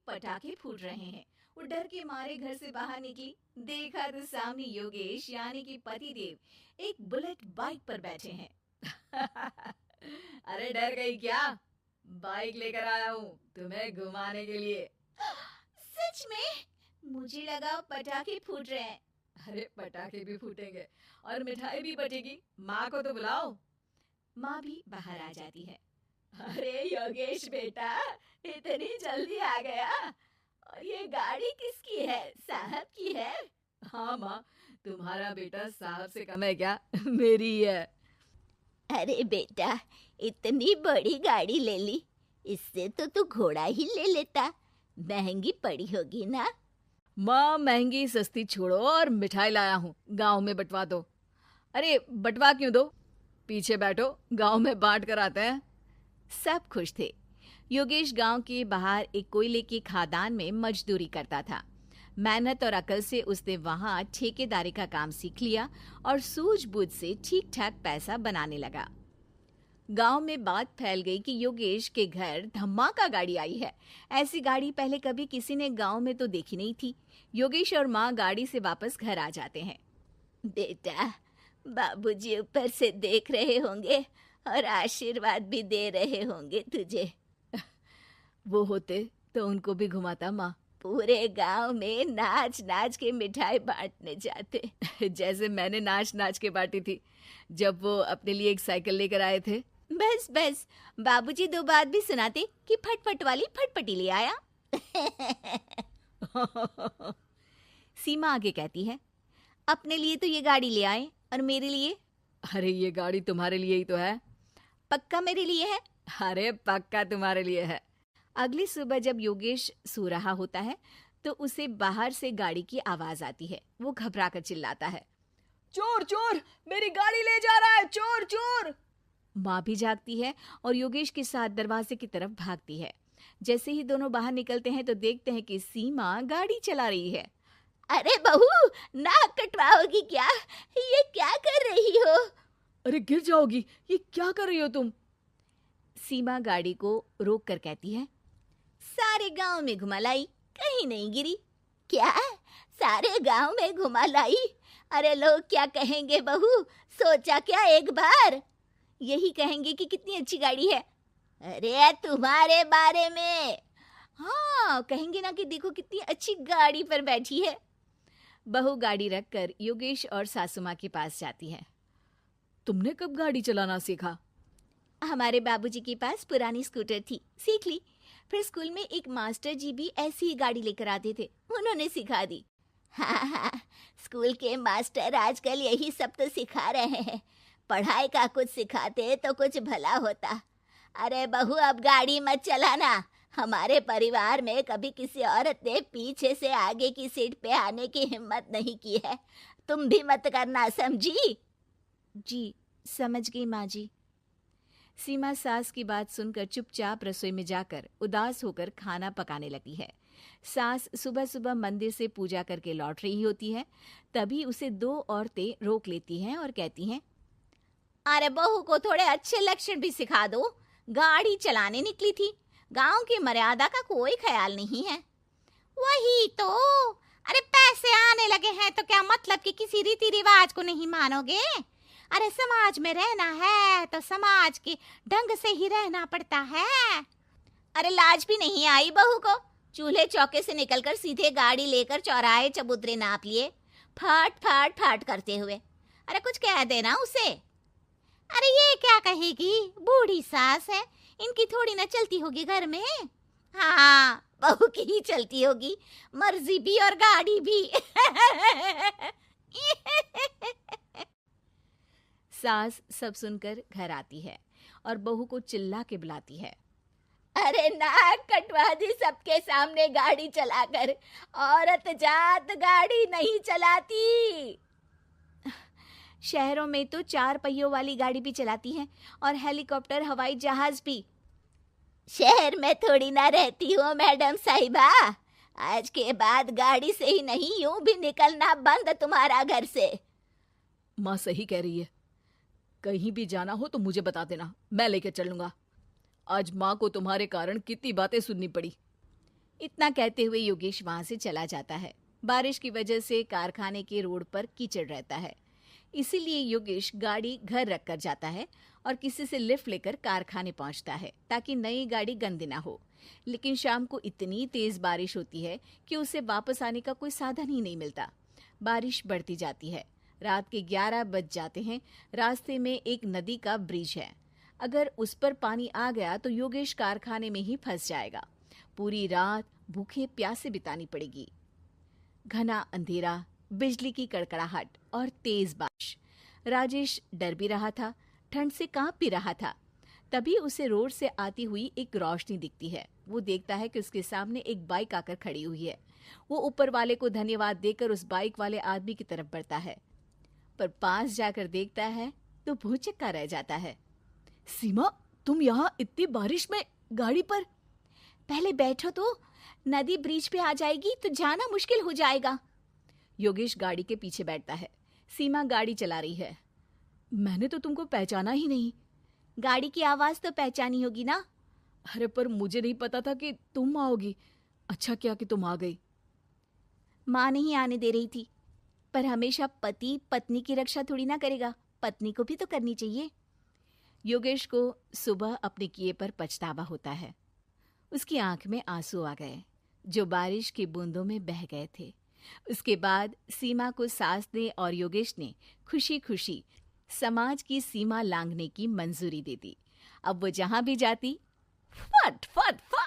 पटाखे फूट रहे हैं। वो डर के मारे घर से बाहर निकली। देखा तो सामने योगेश यानी कि पतिदेव एक बुलेट बाइक पर बैठे हैं। अरे डर गई क्या? बाइक लेकर आया हूँ तुम्हें घुमाने के लिए। सच में? मुझे लगा पटाखे फूट रहे हैं। अरे पटाखे भी फूटेंगे और मिठाई भी बटेगी। माँ को तो बुलाओ। माँ भी बाहर आ जाती है। अरे योगेश बेटा, इतनी जल्दी आ गया? और ये गाड़ी किसकी है? साहब की है? हाँ माँ, तुम्हारा बेटा साहब से कम है क्या? मेरी ही है। अरे बेटा, इतनी बड़ी गाड़ी ले ली, इससे तो तू घोड़ा ही ले लेता। महंगी पड़ी होगी ना? माँ महंगी सस्ती छोड़ो और मिठाई लाया हूँ, गांव में बंटवा दो। अरे बंटवा क्यों दो? पीछे बैठो, गांव में बांट कर आते हैं। सब खुश थे। योगेश गांव के बाहर एक कोयले की खदान में मजदूरी करता था। मेहनत और अकल से उसने वहां ठेकेदारी का काम सीख लिया और सूझबूझ से ठीक ठाक पैसा बनाने लगा। गांव में बात फैल गई कि योगेश के घर धमाका गाड़ी आई है। ऐसी गाड़ी पहले कभी किसी ने गांव में तो देखी नहीं थी। योगेश और माँ गाड़ी से वापस घर आ जाते हैं। बेटा, बाबूजी ऊपर से देख रहे होंगे और आशीर्वाद भी दे रहे होंगे तुझे। वो होते तो उनको भी घुमाता माँ। पूरे गांव में नाच नाच के मिठाई बांटने जाते। जैसे मैंने नाच नाच के बांटी थी जब वो अपने लिए एक साइकिल लेकर आए थे। बस बस, बाबूजी दो बात भी सुनाते कि फटफट वाली फटफटी ले आया। सीमा आगे कहती है, अपने लिए तो ये गाड़ी ले आए और मेरे लिए? अरे ये गाड़ी तुम्हारे लिए ही तो है। पक्का मेरे लिए है? अरे पक्का तुम्हारे लिए है। अगली सुबह जब योगेश सो रहा होता है तो उसे बाहर से गाड़ी की आवाज आती है। वो घबरा कर चिल्लाता है, चोर चोर, मेरी गाड़ी ले जा रहा है, चोर चोर। माँ भी जागती है और योगेश के साथ दरवाजे की तरफ भागती है। जैसे ही दोनों बाहर निकलते हैं तो देखते हैं कि सीमा गाड़ी चला रही है। अरे बहू, नाक कटवाओगी क्या? ये क्या कर रही हो? अरे गिर जाओगी, ये क्या कर रही हो तुम? सीमा गाड़ी को रोक कर कहती है, सारे गांव में घुमा लाई, कहीं नहीं गिरी। क्या? सारे गांव में घुमा लाई? अरे लोग क्या कहेंगे बहू? सोचा क्या एक बार? यही कहेंगे कि कितनी अच्छी गाड़ी है। अरे तुम्हारे बारे में। हाँ, कहेंगे ना कि देखो कितनी अच्छी गाड़ी पर बैठी है। बहू गाड़ी रखकर योगेश और सासू माँ के पास जाती है। तुमने कब गाड़ी चलाना सीखा? हमारे बाबूजी के पास पुरानी स्कूटर थी, सीख ली। फिर स्कूल में एक मास्टर जी भी ऐसी ही गाड़ी लेकर आते थे, उन्होंने सिखा दी। हाँ, स्कूल के मास्टर आजकल यही सब तो सिखा रहे हैं। पढ़ाई का कुछ सिखाते तो कुछ भला होता। अरे बहू, अब गाड़ी मत चलाना। हमारे परिवार में कभी किसी औरत ने पीछे से आगे की सीट पे आने की हिम्मत नहीं की है। तुम भी मत करना, समझी? जी, समझ गई माँ जी। सीमा सास की बात सुनकर चुपचाप रसोई में जाकर उदास होकर खाना पकाने लगी है। सास सुबह सुबह मंदिर से पूजा करके लौट रही होती है। तभी उसे दो औरतें रोक लेती हैं और कहती हैं, अरे बहू को थोड़े अच्छे लक्षण भी सिखा दो। गाड़ी चलाने निकली थी, गांव की मर्यादा का कोई ख्याल नहीं है। वही तो। अरे पैसे आने लगे हैं तो क्या मतलब कि किसी रीति रिवाज को नहीं मानोगे? अरे समाज में रहना है तो समाज के ढंग से ही रहना पड़ता है। अरे लाज भी नहीं आई बहू को? चूल्हे चौके से निकलकर सीधे गाड़ी लेकर चौराहे चबूतरे नाप लिए, फट फट फट करते हुए। अरे कुछ कह देना उसे। अरे ये क्या कहेगी, बूढ़ी सास है, इनकी थोड़ी ना चलती होगी घर में। हाँ, बहू की ही चलती होगी, मर्जी भी और गाड़ी भी। सास सब सुनकर घर आती है और बहू को चिल्ला के बुलाती है, अरे नाक कटवा दी सबके सामने गाड़ी चलाकर। औरत जात गाड़ी नहीं चलाती। शहरों में तो 4 पहियों वाली गाड़ी भी चलाती हैं और हेलीकॉप्टर, हवाई जहाज भी। शहर में थोड़ी ना रहती हो मैडम साहिबा। आज के बाद गाड़ी से ही नहीं, यूं भी निकलना बंद तुम्हारा घर से। माँ सही कह रही है, कहीं भी जाना हो तो मुझे बता देना, मैं लेकर चलूंगा। आज माँ को तुम्हारे कारण कितनी बातें सुननी पड़ी। इतना कहते हुए योगेश वहां से चला जाता है। बारिश की वजह से कारखाने के रोड पर कीचड़ रहता है, इसीलिए योगेश गाड़ी घर रख कर जाता है और किसी से लिफ्ट लेकर कारखाने पहुंचता है ताकि नई गाड़ी गंदी ना हो। लेकिन शाम को इतनी तेज बारिश होती है कि उसे वापस आने का कोई साधन ही नहीं मिलता। बारिश बढ़ती जाती है। रात के 11 बज जाते हैं। रास्ते में एक नदी का ब्रिज है। अगर उस पर पानी आ गया तो योगेश कारखाने में ही फंस जाएगा। पूरी रात भूखे प्यासे बितानी पड़ेगी। घना अंधेरा, बिजली की कड़कड़ाहट और तेज बारिश। राजेश डर भी रहा था, ठंड से कांप भी रहा था। तभी उसे रोड से आती हुई एक रोशनी दिखती है। वो देखता है कि उसके सामने एक बाइक आकर खड़ी हुई है। वो ऊपर वाले को धन्यवाद देकर उस बाइक वाले आदमी की तरफ बढ़ता है, पर पास जाकर देखता है तो भौचक्का रह जाता है। सीमा, तुम यहाँ इतनी बारिश में गाड़ी पर? पहले बैठो तो, नदी ब्रिज पे आ जाएगी तो जाना मुश्किल हो जाएगा। योगेश गाड़ी के पीछे बैठता है। सीमा गाड़ी चला रही है। मैंने तो तुमको पहचाना ही नहीं। गाड़ी की आवाज तो पहचानी होगी ना? अरे पर मुझे नहीं पता था कि तुम आओगी। अच्छा किया कि तुम आ गई। माँ नहीं आने दे रही थी, पर हमेशा पति पत्नी की रक्षा थोड़ी ना करेगा, पत्नी को भी तो करनी चाहिए। योगेश को सुबह अपने किए पर पछतावा होता है। उसकी आंख में आंसू आ गए जो बारिश की बूंदों में बह गए थे। उसके बाद सीमा को सास ने और योगेश ने खुशी खुशी समाज की सीमा लांघने की मंजूरी दे दी। अब वो जहां भी जाती, फट फट फट